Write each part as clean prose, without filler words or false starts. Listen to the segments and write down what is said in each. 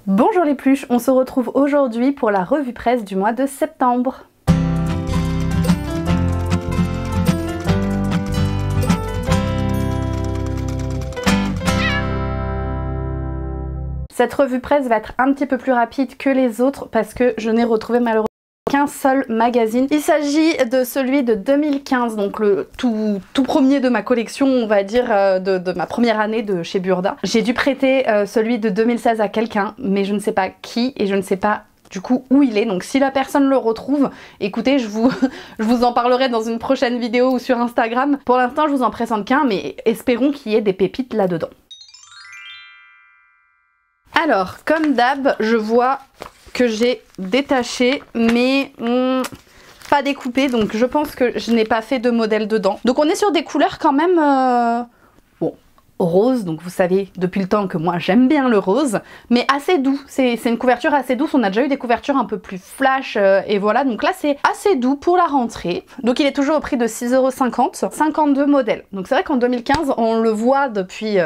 Bonjour les pluches, on se retrouve aujourd'hui pour la revue presse du mois de septembre. Cette revue presse va être un petit peu plus rapide que les autres parce que je n'ai retrouvé malheureusement qu'un seul magazine. Il s'agit de celui de 2015, donc le tout premier de ma collection, on va dire, de ma première année de chez Burda. J'ai dû prêter celui de 2016 à quelqu'un, mais je ne sais pas qui et je ne sais pas du coup où il est. Donc si la personne le retrouve, écoutez, je vous en parlerai dans une prochaine vidéo ou sur Instagram. Pour l'instant, je vous en présente qu'un, mais espérons qu'il y ait des pépites là-dedans. Alors, comme d'hab, je vois que j'ai détaché, mais pas découpé, donc je pense que je n'ai pas fait de modèle dedans. Donc on est sur des couleurs quand même, bon, rose, donc vous savez depuis le temps que moi j'aime bien le rose, mais assez doux. C'est une couverture assez douce, on a déjà eu des couvertures un peu plus flash, et voilà, donc là c'est assez doux pour la rentrée. Donc il est toujours au prix de 6,50 €, 52 modèles. Donc c'est vrai qu'en 2015, on le voit depuis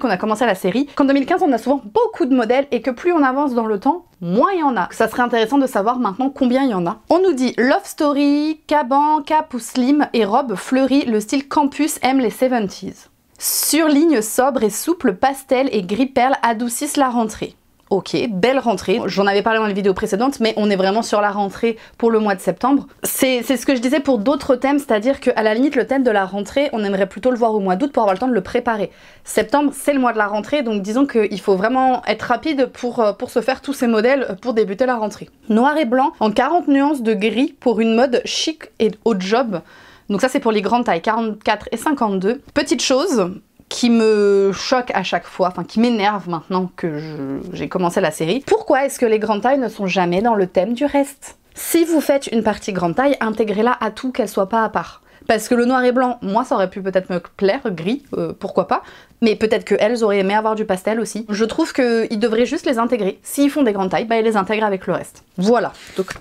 qu'on a commencé la série, qu'en 2015 on a souvent beaucoup de modèles et que plus on avance dans le temps, moins il y en a. Ça serait intéressant de savoir maintenant combien il y en a. On nous dit Love Story, Caban, Cap ou Slim et robe fleurie, le style campus aime les 70s. Surligne sobre et souple, pastel et gris perle adoucissent la rentrée. Ok, belle rentrée. J'en avais parlé dans les vidéos précédentes, mais on est vraiment sur la rentrée pour le mois de septembre. C'est ce que je disais pour d'autres thèmes, c'est-à-dire qu'à la limite, le thème de la rentrée, on aimerait plutôt le voir au mois d'août pour avoir le temps de le préparer. Septembre, c'est le mois de la rentrée, donc disons qu'il faut vraiment être rapide pour se faire tous ces modèles pour débuter la rentrée. Noir et blanc en 40 nuances de gris pour une mode chic et haut de job. Donc ça, c'est pour les grandes tailles, 44 et 52. Petite chose qui me choque à chaque fois, enfin qui m'énerve maintenant que j'ai commencé la série. Pourquoi est-ce que les grandes tailles ne sont jamais dans le thème du reste? Si vous faites une partie grande taille, intégrez-la à tout, qu'elle soit pas à part. Parce que le noir et blanc, moi ça aurait pu peut-être me plaire, gris, pourquoi pas. Mais peut-être qu'elles auraient aimé avoir du pastel aussi. Je trouve qu'ils devraient juste les intégrer. S'ils font des grandes tailles, bah ils les intègrent avec le reste. Voilà, donc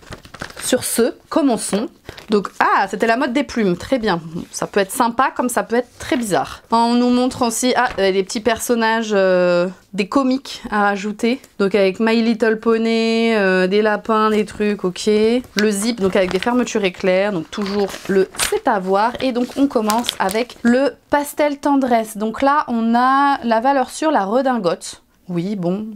sur ce, commençons. Donc, ah, c'était la mode des plumes, très bien. Ça peut être sympa comme ça peut être très bizarre. On nous montre aussi, des petits personnages, des comiques à rajouter. Donc avec My Little Pony, des lapins, des trucs, ok. Le zip, donc avec des fermetures éclairs, donc toujours le c'est à voir. Et donc on commence avec le pastel tendresse. Donc là, on a la valeur sûre, la redingote. Oui, bon...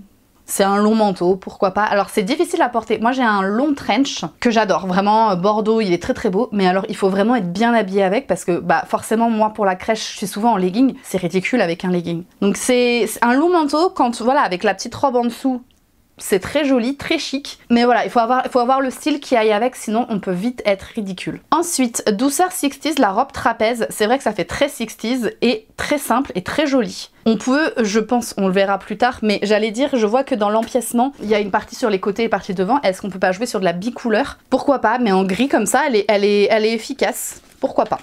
C'est un long manteau, pourquoi pas. Alors c'est difficile à porter. Moi j'ai un long trench que j'adore. Vraiment, Bordeaux, il est très très beau. Mais alors il faut vraiment être bien habillé avec parce que bah forcément moi pour la crèche je suis souvent en legging. C'est ridicule avec un legging. Donc c'est un long manteau quand voilà avec la petite robe en dessous. C'est très joli, très chic, mais voilà, il faut avoir le style qui aille avec, sinon on peut vite être ridicule. Ensuite, douceur 60s, la robe trapèze, c'est vrai que ça fait très 60s et très simple et très joli. On peut, je pense, on le verra plus tard, mais j'allais dire, je vois que dans l'empiècement, il y a une partie sur les côtés et une partie devant, est-ce qu'on peut pas jouer sur de la bicouleur? Pourquoi pas, mais en gris comme ça, elle est efficace. Pourquoi pas?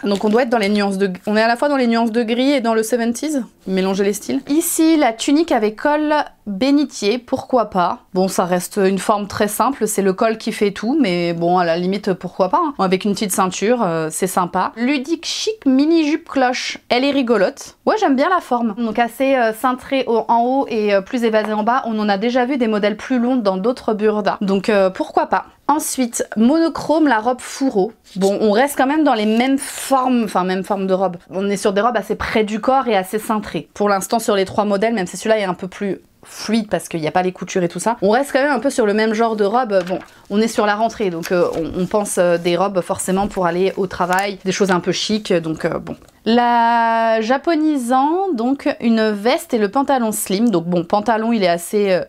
Donc on doit être dans les nuances de... On est à la fois dans les nuances de gris et dans le 70s. Mélanger les styles. Ici, la tunique avec col bénitier, pourquoi pas? Bon, ça reste une forme très simple, c'est le col qui fait tout, mais bon, à la limite, pourquoi pas, hein. Avec une petite ceinture, c'est sympa. Ludique chic mini jupe cloche, elle est rigolote. Ouais, j'aime bien la forme. Donc assez cintrée en haut et plus évasée en bas. On en a déjà vu des modèles plus longs dans d'autres Burda. Donc pourquoi pas? Ensuite, monochrome, la robe fourreau. Bon, on reste quand même dans les mêmes formes, enfin même forme de robe. On est sur des robes assez près du corps et assez cintrées. Pour l'instant, sur les trois modèles, même si celui-là est un peu plus fluide parce qu'il n'y a pas les coutures et tout ça, on reste quand même un peu sur le même genre de robe. Bon, on est sur la rentrée, donc on pense des robes forcément pour aller au travail, des choses un peu chic, donc bon. La japonisant, donc une veste et le pantalon slim. Donc bon, pantalon il est assez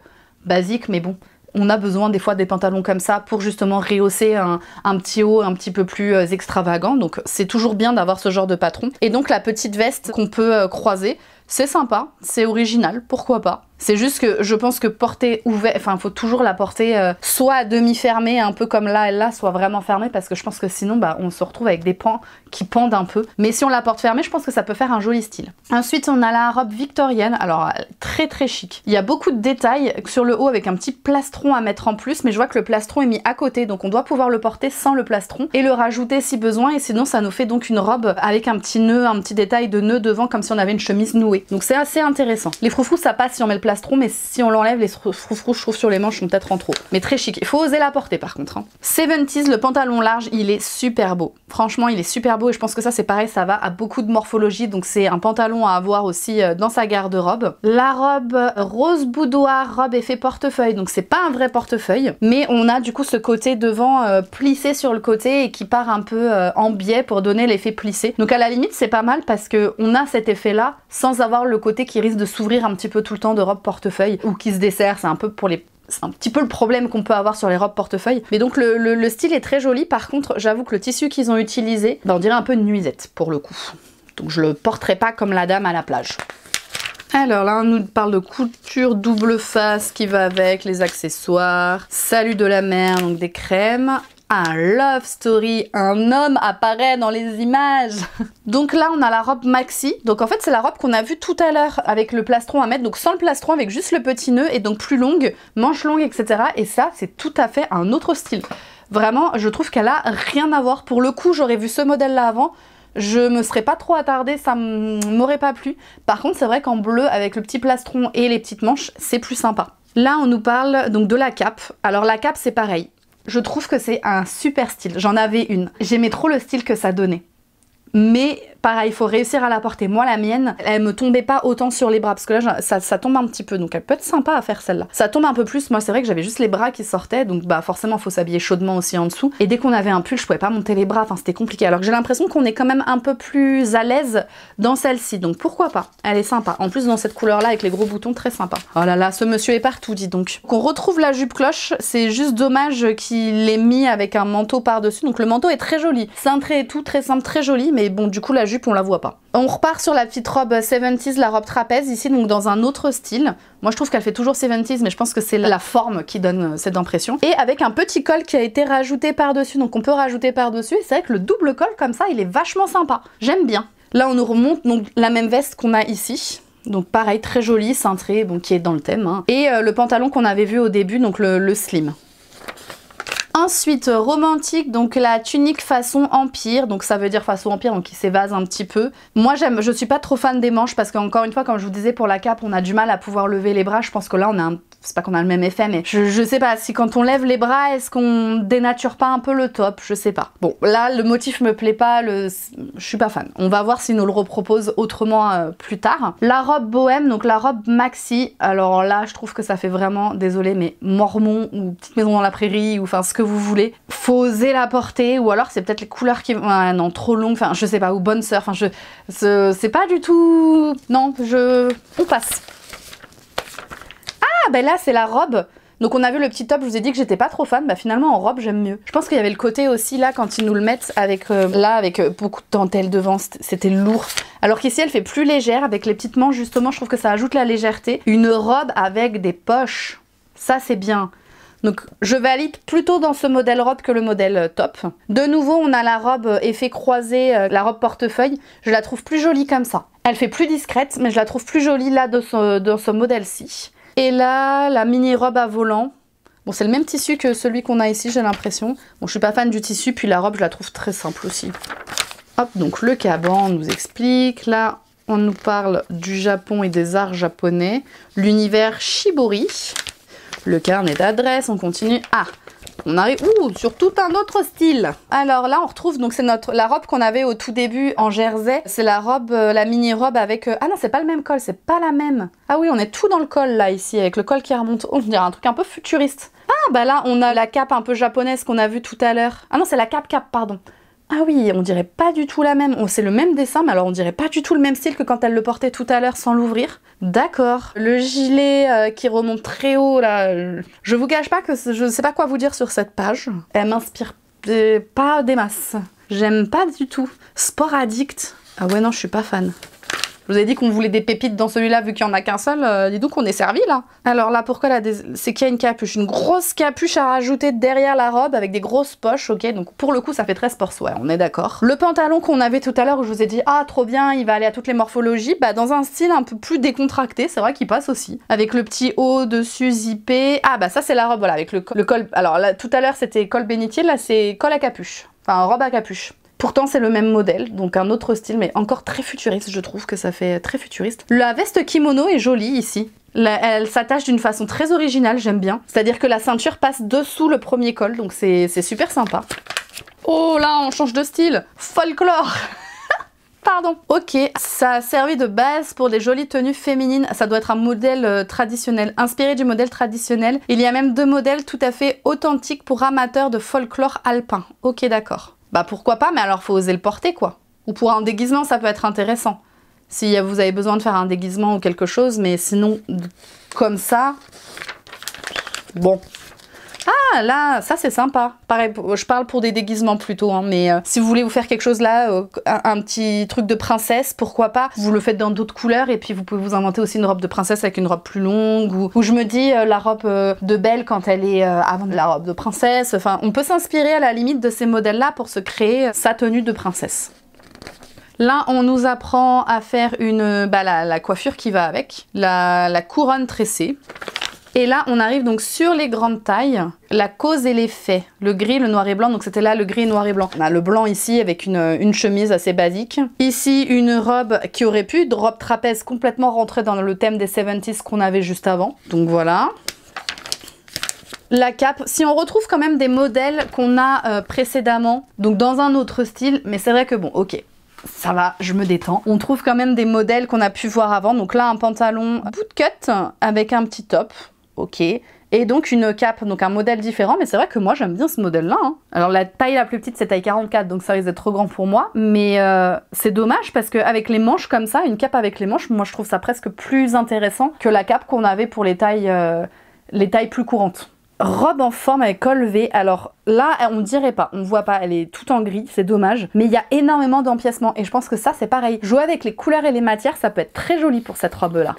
basique, mais bon, on a besoin des fois des pantalons comme ça pour justement rehausser un petit haut un petit peu plus extravagant. Donc c'est toujours bien d'avoir ce genre de patron. Et donc la petite veste qu'on peut croiser, c'est sympa, c'est original, pourquoi pas. C'est juste que je pense que porter ouvert, enfin faut toujours la porter soit à demi fermée, un peu comme là, elle là, soit vraiment fermée parce que je pense que sinon bah, on se retrouve avec des pans qui pendent un peu. Mais si on la porte fermée, je pense que ça peut faire un joli style. Ensuite on a la robe victorienne, alors très très chic. Il y a beaucoup de détails sur le haut avec un petit plastron à mettre en plus, mais je vois que le plastron est mis à côté, donc on doit pouvoir le porter sans le plastron et le rajouter si besoin, et sinon ça nous fait donc une robe avec un petit nœud, un petit détail de nœud devant comme si on avait une chemise nouée. Donc c'est assez intéressant. Les froufrous ça passe si on met le plastron, mais si on l'enlève, les froufrous, je trouve, sur les manches sont peut-être en trop. Mais très chic. Il faut oser la porter par contre. Hein. 70s, le pantalon large, il est super beau. Franchement, il est super beau et je pense que ça, c'est pareil, ça va à beaucoup de morphologie. Donc c'est un pantalon à avoir aussi dans sa garde-robe. La robe rose boudoir, robe effet portefeuille. Donc c'est pas un vrai portefeuille, mais on a du coup ce côté devant plissé sur le côté et qui part un peu en biais pour donner l'effet plissé. Donc à la limite, c'est pas mal parce que on a cet effet-là sans avoir le côté qui risque de s'ouvrir un petit peu tout le temps de robe portefeuille ou qui se dessert. C'est un peu pour les... C'est un petit peu le problème qu'on peut avoir sur les robes portefeuille. Mais donc le style est très joli. Par contre, j'avoue que le tissu qu'ils ont utilisé, on dirait un peu une nuisette pour le coup. Donc je le porterai pas comme la dame à la plage. Alors là, on nous parle de couture double face qui va avec, les accessoires. Salut de la mer, donc des crèmes. Un love story, un homme apparaît dans les images. Donc là on a la robe maxi, donc en fait c'est la robe qu'on a vue tout à l'heure avec le plastron à mettre, donc sans le plastron avec juste le petit nœud et donc plus longue, manche longue etc. Et ça c'est tout à fait un autre style. Vraiment je trouve qu'elle a rien à voir. Pour le coup j'aurais vu ce modèle là avant, je me serais pas trop attardée, ça m'aurait pas plu. Par contre c'est vrai qu'en bleu avec le petit plastron et les petites manches c'est plus sympa. Là on nous parle donc de la cape. Alors la cape c'est pareil. Je trouve que c'est un super style. J'en avais une. J'aimais trop le style que ça donnait. Mais pareil, il faut réussir à la porter. Moi, la mienne, elle me tombait pas autant sur les bras. Parce que là, ça tombe un petit peu. Donc, elle peut être sympa à faire celle-là. Ça tombe un peu plus. Moi, c'est vrai que j'avais juste les bras qui sortaient. Donc, bah, forcément, il faut s'habiller chaudement aussi en dessous. Et dès qu'on avait un pull, je pouvais pas monter les bras. Enfin, c'était compliqué. Alors que j'ai l'impression qu'on est quand même un peu plus à l'aise dans celle-ci. Donc, pourquoi pas? Elle est sympa. En plus, dans cette couleur-là, avec les gros boutons, très sympa. Oh là là, ce monsieur est partout, dis donc. Donc, on retrouve la jupe cloche. C'est juste dommage qu'il l'ait mis avec un manteau par-dessus. Donc, le manteau est très joli. Cintré et tout, très simple, très joli. Mais bon, du coup, la jupe, on la voit pas. On repart sur la petite robe 70s, la robe trapèze, ici, donc dans un autre style. Moi, je trouve qu'elle fait toujours 70s, mais je pense que c'est la forme qui donne cette impression. Et avec un petit col qui a été rajouté par-dessus, donc on peut rajouter par-dessus. Et c'est vrai que le double col, comme ça, il est vachement sympa. J'aime bien. Là, on nous remonte donc la même veste qu'on a ici. Donc pareil, très joli, cintré, bon, qui est dans le thème. Hein. Et le pantalon qu'on avait vu au début, donc le slim. Ensuite, romantique, donc la tunique façon empire, donc ça veut dire façon empire, donc qui s'évase un petit peu. Moi je suis pas trop fan des manches parce qu'encore une fois, comme je vous disais pour la cape, on a du mal à pouvoir lever les bras. Je pense que là on a un... C'est pas qu'on a le même effet, mais je sais pas, si quand on lève les bras, est-ce qu'on dénature pas un peu le top? Je sais pas. Bon, là, le motif me plaît pas, je suis pas fan. On va voir s'ils nous le reproposent autrement plus tard. La robe bohème, donc la robe maxi, alors là, je trouve que ça fait vraiment, désolé, mais mormon ou petite maison dans la prairie, ou enfin ce que vous voulez. Faut oser la porter, ou alors c'est peut-être les couleurs qui... Ah, non, trop longue, enfin je sais pas, ou bonne sœur, enfin c'est pas du tout... Non, on passe. Ah ben là c'est la robe. Donc on a vu le petit top, je vous ai dit que j'étais pas trop fan, bah finalement en robe j'aime mieux. Je pense qu'il y avait le côté aussi là quand ils nous le mettent avec avec beaucoup de dentelle devant, c'était lourd. Alors qu'ici elle fait plus légère avec les petites manches justement, je trouve que ça ajoute la légèreté. Une robe avec des poches, ça c'est bien. Donc je valide plutôt dans ce modèle robe que le modèle top. De nouveau on a la robe effet croisé, la robe portefeuille, je la trouve plus jolie comme ça. Elle fait plus discrète mais je la trouve plus jolie là dans ce modèle-ci. Et là, la mini robe à volant. Bon, c'est le même tissu que celui qu'on a ici, j'ai l'impression. Bon, je suis pas fan du tissu, puis la robe, je la trouve très simple aussi. Hop, donc le caban, on nous explique. Là, on nous parle du Japon et des arts japonais. L'univers Shibori. Le carnet d'adresse, on continue. Ah, on arrive sur tout un autre style. Alors là, on retrouve, donc c'est la robe qu'on avait au tout début en jersey. C'est la robe, la mini robe avec... Ah non, c'est pas le même col, c'est pas la même. Ah oui, on est tout dans le col là, ici, avec le col qui remonte. On dirait un truc un peu futuriste. Ah bah là, on a la cape un peu japonaise qu'on a vue tout à l'heure. Ah non, c'est la cape, pardon. Ah oui, on dirait pas du tout la même. C'est le même dessin, mais alors on dirait pas du tout le même style que quand elle le portait tout à l'heure sans l'ouvrir. D'accord. Le gilet qui remonte très haut, là. Je vous cache pas que je sais pas quoi vous dire sur cette page. Elle m'inspire pas des masses. J'aime pas du tout. Sport addict. Ah ouais, non, je suis pas fan. Je vous ai dit qu'on voulait des pépites dans celui-là, vu qu'il n'y en a qu'un seul. Dis donc, on est servi là. Alors là, pourquoi c'est qu'il y a une capuche. Une grosse capuche à rajouter derrière la robe avec des grosses poches, ok. Donc pour le coup, ça fait très sportswear, on est d'accord. Le pantalon qu'on avait tout à l'heure, où je vous ai dit, ah trop bien, il va aller à toutes les morphologies, bah dans un style un peu plus décontracté, c'est vrai qu'il passe aussi. Avec le petit haut dessus zippé. Ah bah ça c'est la robe, voilà, avec le col. Alors là, tout à l'heure c'était col bénitier, là c'est col à capuche. Enfin, robe à capuche. Pourtant c'est le même modèle, donc un autre style, mais encore très futuriste, je trouve que ça fait très futuriste. La veste kimono est jolie ici. Elle s'attache d'une façon très originale, j'aime bien. C'est-à-dire que la ceinture passe dessous le premier col, donc c'est super sympa. Oh là, on change de style. Folklore. Pardon. Ok, ça a servi de base pour des jolies tenues féminines. Ça doit être un modèle traditionnel, inspiré du modèle traditionnel. Il y a même 2 modèles tout à fait authentiques pour amateurs de folklore alpin. Ok, d'accord. Bah pourquoi pas, mais alors faut oser le porter quoi. Ou pour un déguisement, ça peut être intéressant. Si vous avez besoin de faire un déguisement ou quelque chose, mais sinon, comme ça... Bon. Ah, là, ça c'est sympa. Pareil, je parle pour des déguisements plutôt, hein, mais si vous voulez vous faire quelque chose là, un petit truc de princesse, pourquoi pas. Vous le faites dans d'autres couleurs et puis vous pouvez vous inventer aussi une robe de princesse avec une robe plus longue. Ou je me dis, la robe de Belle quand elle est avant la robe de princesse. Enfin, on peut s'inspirer à la limite de ces modèles-là pour se créer sa tenue de princesse. Là, on nous apprend à faire la coiffure qui va avec, la couronne tressée. Et là, on arrive donc sur les grandes tailles, la cause et l'effet, le gris, le noir et blanc, donc c'était là le gris, noir et blanc. On a le blanc ici avec une chemise assez basique. Ici, une robe qui aurait pu, robe trapèze complètement rentrée dans le thème des 70s qu'on avait juste avant. Donc voilà. La cape, si on retrouve quand même des modèles qu'on a précédemment, donc dans un autre style, mais c'est vrai que bon, ok. Ça va, je me détends. On trouve quand même des modèles qu'on a pu voir avant. Donc là, un pantalon bootcut avec un petit top. Ok. Et donc une cape, donc un modèle différent. Mais c'est vrai que moi, j'aime bien ce modèle-là. Hein. Alors la taille la plus petite, c'est taille 44. Donc ça risque d'être trop grand pour moi. Mais c'est dommage parce qu'avec les manches comme ça, une cape avec les manches, moi, je trouve ça presque plus intéressant que la cape qu'on avait pour les tailles plus courantes. Robe en forme avec col V, alors là on dirait pas, on voit pas, elle est toute en gris, c'est dommage, mais il y a énormément d'empiècements et je pense que ça c'est pareil. Jouer avec les couleurs et les matières, ça peut être très joli pour cette robe là.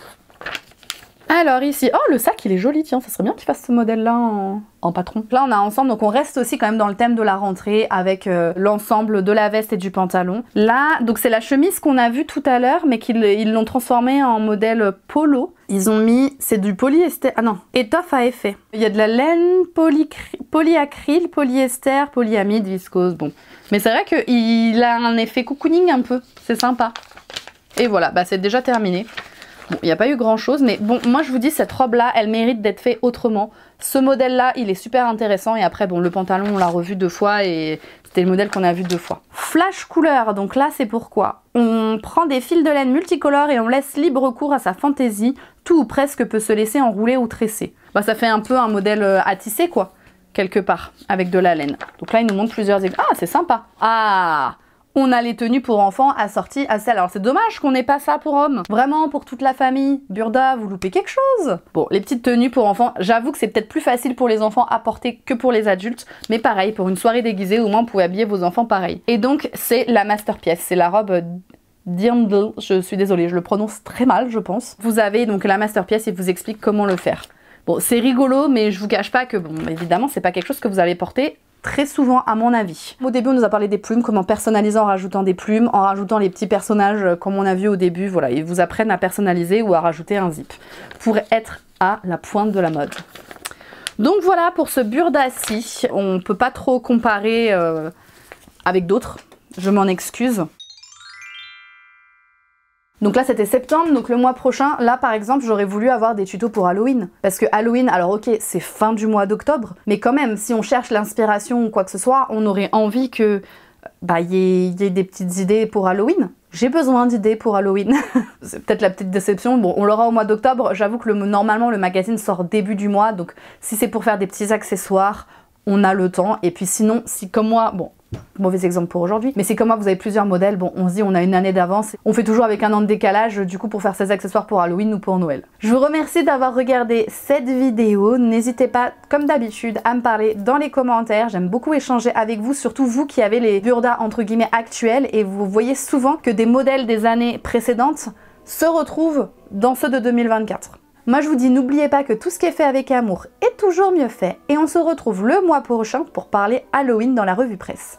Alors ici, oh le sac il est joli, tiens, ça serait bien qu'il fasse ce modèle là en patron. Là on a ensemble, donc on reste aussi quand même dans le thème de la rentrée avec l'ensemble de la veste et du pantalon. Là, donc c'est la chemise qu'on a vue tout à l'heure, mais ils l'ont transformée en modèle polo. Ils ont mis, c'est du polyester, ah non, étoffe à effet. Il y a de la laine, polyacryl, polyester, polyamide, viscose, bon. Mais c'est vrai qu'il a un effet cocooning un peu, c'est sympa. Et voilà, bah c'est déjà terminé. Bon, il n'y a pas eu grand chose, mais bon, moi je vous dis, cette robe-là, elle mérite d'être faite autrement. Ce modèle-là, il est super intéressant. Et après, bon, le pantalon, on l'a revu 2 fois et c'était le modèle qu'on a vu 2 fois. Flash couleur, donc là, c'est pourquoi on prend des fils de laine multicolores et on laisse libre cours à sa fantaisie. Tout ou presque peut se laisser enrouler ou tresser. Bah, ça fait un peu un modèle à tisser, quoi, quelque part, avec de la laine. Donc là, il nous montre plusieurs exemples. Ah, c'est sympa. Ah, on a les tenues pour enfants assorties à celles. Alors c'est dommage qu'on n'ait pas ça pour hommes. Vraiment, pour toute la famille. Burda, vous loupez quelque chose. Bon, les petites tenues pour enfants, j'avoue que c'est peut-être plus facile pour les enfants à porter que pour les adultes. Mais pareil, pour une soirée déguisée, au moins vous pouvez habiller vos enfants pareil. Et donc, c'est la masterpiece. C'est la robe Dirndl. Je suis désolée, je le prononce très mal, je pense. Vous avez donc la masterpiece et vous explique comment le faire. Bon, c'est rigolo, mais je vous cache pas que, bon, évidemment, c'est pas quelque chose que vous allez porter très souvent à mon avis. Au début on nous a parlé des plumes, comment personnaliser en rajoutant des plumes, en rajoutant les petits personnages comme on a vu au début, voilà, ils vous apprennent à personnaliser ou à rajouter un zip pour être à la pointe de la mode. Donc voilà pour ce Burda-ci, on peut pas trop comparer avec d'autres, je m'en excuse. Donc là c'était septembre, donc le mois prochain, là par exemple j'aurais voulu avoir des tutos pour Halloween. Parce que Halloween, alors ok c'est fin du mois d'octobre, mais quand même si on cherche l'inspiration ou quoi que ce soit, on aurait envie que y ait des petites idées pour Halloween. J'ai besoin d'idées pour Halloween. C'est peut-être la petite déception, bon on l'aura au mois d'octobre, j'avoue que normalement le magazine sort début du mois, donc si c'est pour faire des petits accessoires, on a le temps. Et puis sinon, si comme moi, bon, mauvais exemple pour aujourd'hui, mais si comme moi vous avez plusieurs modèles, bon on se dit on a une année d'avance, on fait toujours avec un an de décalage du coup pour faire ces accessoires pour Halloween ou pour Noël. Je vous remercie d'avoir regardé cette vidéo, n'hésitez pas comme d'habitude à me parler dans les commentaires, j'aime beaucoup échanger avec vous, surtout vous qui avez les burdas entre guillemets actuels et vous voyez souvent que des modèles des années précédentes se retrouvent dans ceux de 2024. Moi je vous dis n'oubliez pas que tout ce qui est fait avec amour est toujours mieux fait et on se retrouve le mois prochain pour parler Halloween dans la revue presse.